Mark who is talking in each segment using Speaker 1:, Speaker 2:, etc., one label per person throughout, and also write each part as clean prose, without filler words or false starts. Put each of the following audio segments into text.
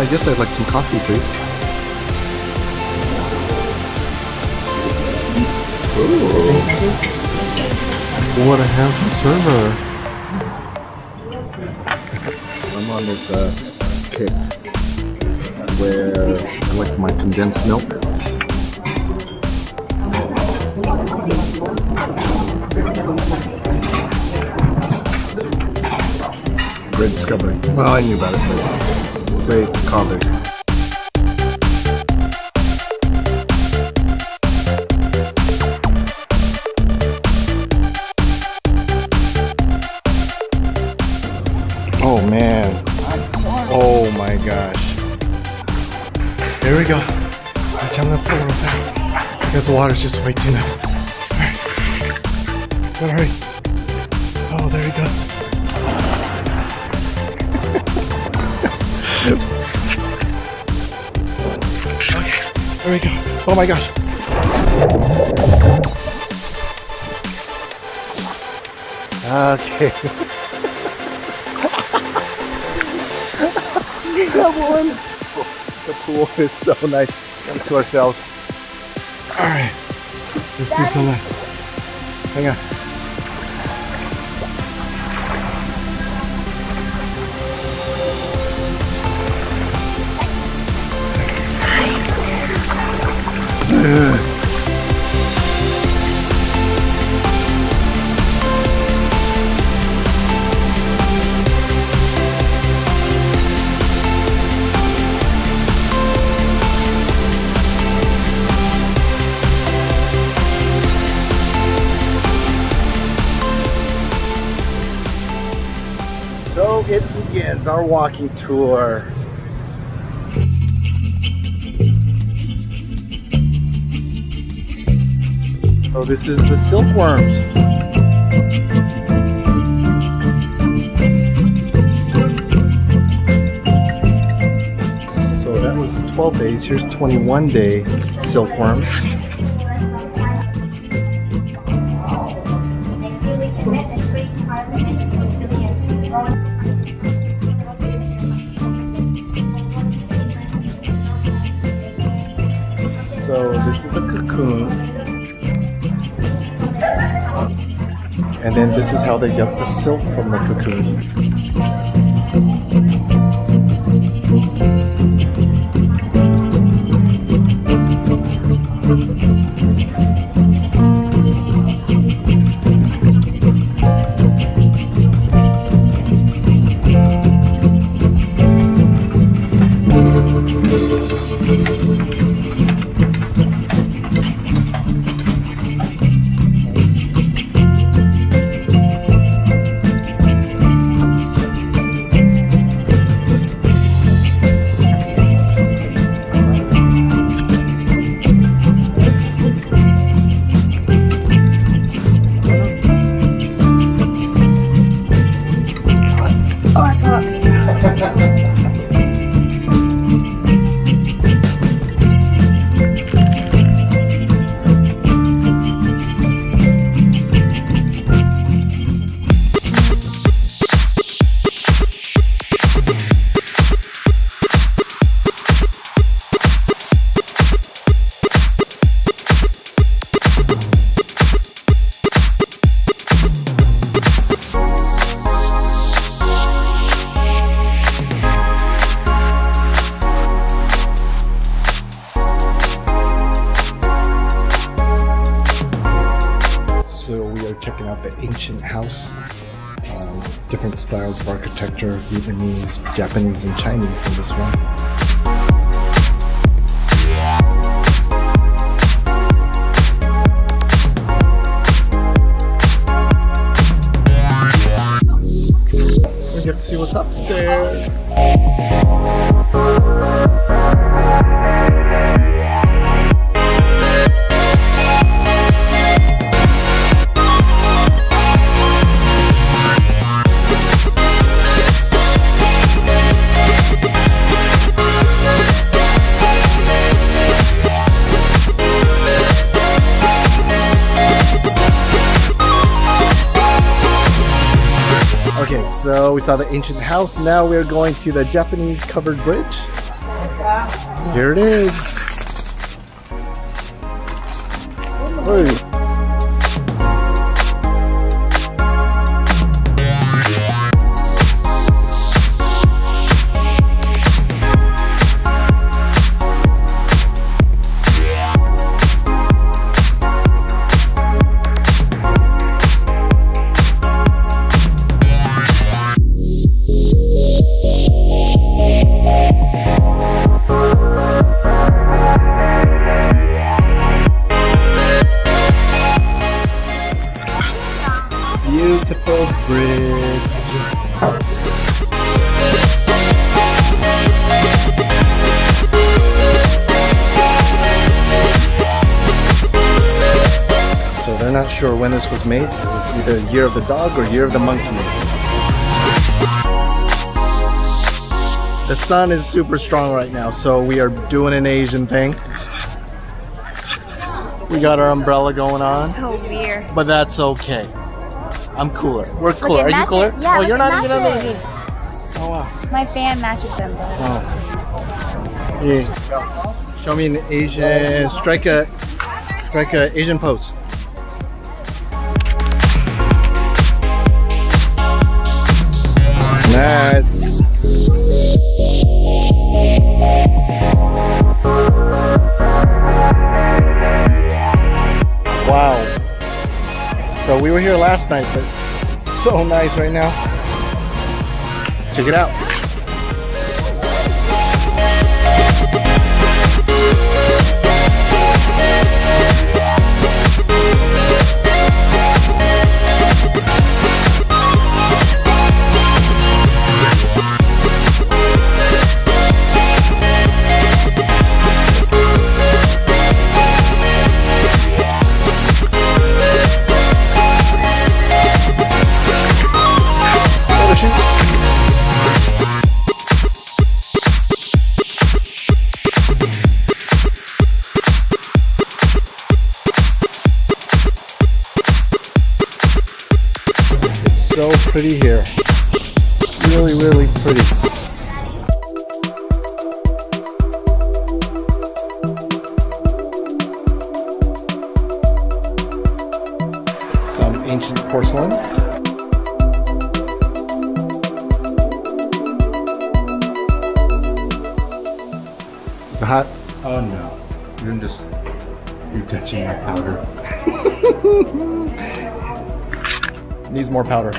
Speaker 1: Yes, I'd like some coffee, please. Ooh. What a handsome server. I'm on this kick where I like my condensed milk. Great discovery. Well, I knew about it, but great coffee. Oh man. Oh my gosh. There we go. Watch, I'm gonna pull real fast because the water's just way too nice. Alright. Gotta hurry. Oh, there he goes. Okay, there we go. Oh my gosh. Okay. That one. The pool is so nice. Come to ourselves. Alright. Let's do some of that. Hang on. So it begins our walking tour. Oh, this is the silkworms. So that was 12 days. Here's 21-day silkworms. So this is the cocoon. And then this is how they get the silk from the cocoon. Checking out the ancient house, different styles of architecture, Vietnamese, Japanese, and Chinese in this one. We get to see what's upstairs. Okay, so we saw the ancient house. Now we're going to the Japanese covered bridge. Here it is. Hey. Beautiful bridge. So they're not sure when this was made. It was either Year of the Dog or Year of the Monkey. The sun is super strong right now, so we are doing an Asian thing. We got our umbrella going on.
Speaker 2: Oh, weird.
Speaker 1: But that's okay. I'm cooler. We're cooler. Are you cooler?
Speaker 2: Yeah,
Speaker 1: oh, you're not even
Speaker 2: matches.
Speaker 1: under. Oh wow.
Speaker 2: My fan matches them.
Speaker 1: Oh. Yeah. Show me an Asian. Strike a Asian pose. Nice. Wow. So we were here last night, but it's so nice right now. Check it out. So pretty here. Really, really pretty. Some ancient porcelains. Is it hot?
Speaker 3: Oh no. You're touching my powder.
Speaker 1: Needs more powder.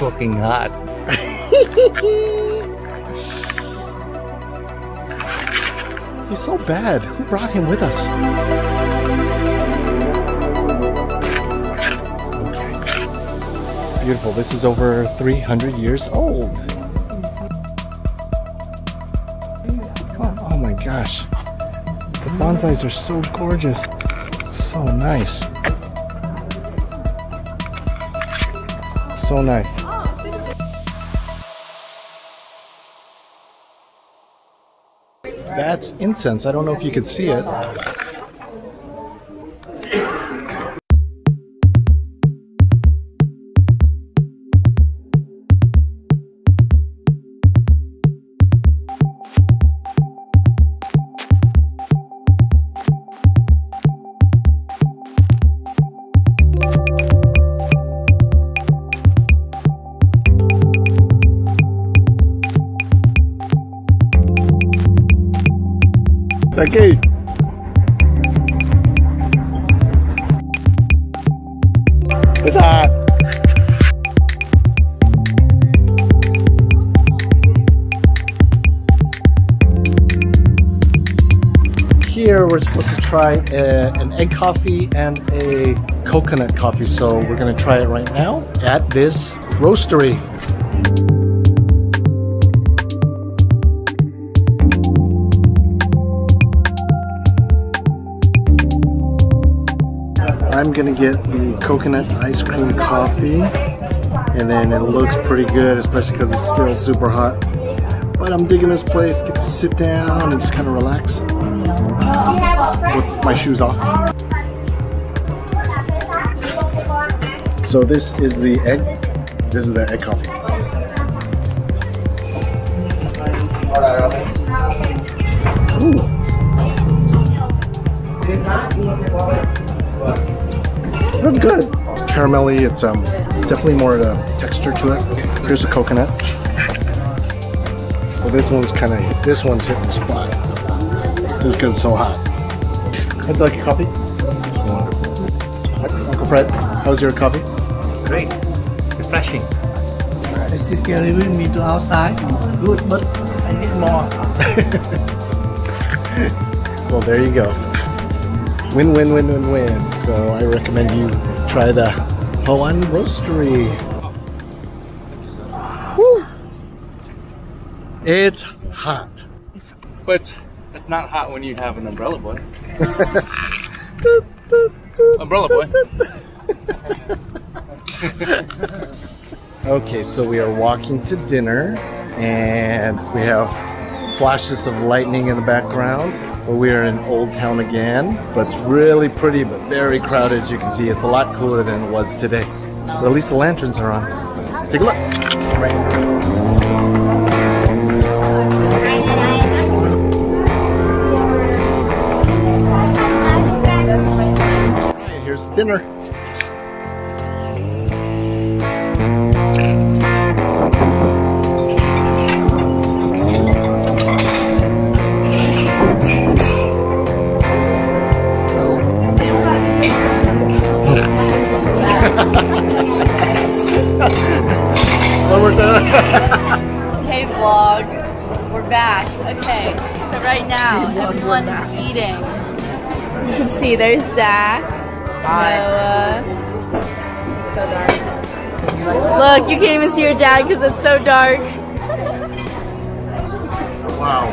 Speaker 1: Fucking hot. He's so bad. Who brought him with us? Okay. Beautiful. This is over 300 years old. Oh my gosh. The bonsais are so gorgeous. So nice. So nice. That's incense. I don't know if you could see it. Saki. It's hot. here we're supposed to try an egg coffee and a coconut coffee. So we're gonna try it right now at this roastery. I'm gonna get the coconut ice cream coffee, and then it looks pretty good, especially because it's still super hot. But I'm digging this place, get to sit down and just kind of relax with my shoes off. So this is the egg. This is the egg coffee. Ooh. That's good. It's caramelly. It's definitely more of a texture to it. Here's the coconut. Well, this one's hitting the spot. Just because it's so hot. How'd you like your coffee? Uncle Fred, how's your coffee?
Speaker 2: Great, refreshing. Is it carrying me to outside? Good, but I need more.
Speaker 1: Well, there you go. Win, win, win, win, win. So I recommend you try the Hoi An roastery. Woo! It's hot.
Speaker 3: But it's not hot when you have an umbrella boy. Umbrella boy.
Speaker 1: Okay, so we are walking to dinner and we have flashes of lightning in the background. But we are in Old Town again, but it's really pretty but very crowded. As you can see, it's a lot cooler than it was today. But at least the lanterns are on. Take a look. Right. Here's dinner.
Speaker 4: Hey vlog, we're back. Okay, so right now everyone is eating. You can see there's Zach, Noah. So dark. Look, you can't even see your dad because it's so dark.
Speaker 1: Wow.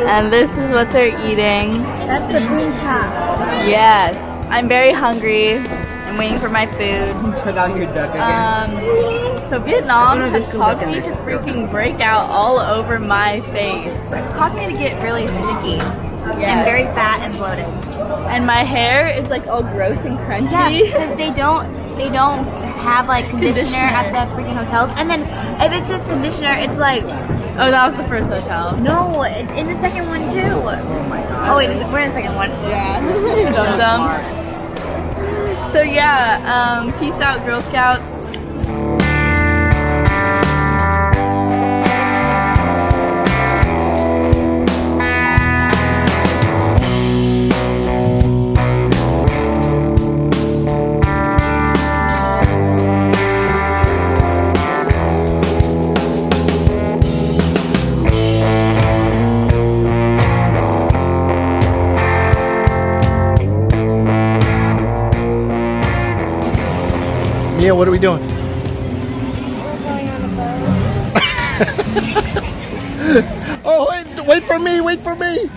Speaker 4: And this is what they're eating.
Speaker 5: That's the green chop.
Speaker 4: Yes, I'm very hungry. I'm waiting for my food.
Speaker 2: Check out your duck again.
Speaker 4: So Vietnam has caused me to freaking break out all over my face.
Speaker 5: It's caused me to get really sticky.
Speaker 4: Yes.
Speaker 5: I'm very fat and bloated.
Speaker 4: And my hair is like all gross and crunchy.
Speaker 5: Yeah, because they don't have like conditioner at the freaking hotels. And then if it says conditioner, it's like,
Speaker 4: Oh, that was the first hotel.
Speaker 5: no, in the second one too. Oh my god. Oh wait, we're in the second one.
Speaker 4: Yeah. Dumb. So yeah, peace out, Girl Scouts.
Speaker 1: Mia, what are we doing?
Speaker 5: We're going on a boat.
Speaker 1: Oh, wait for me, wait for me.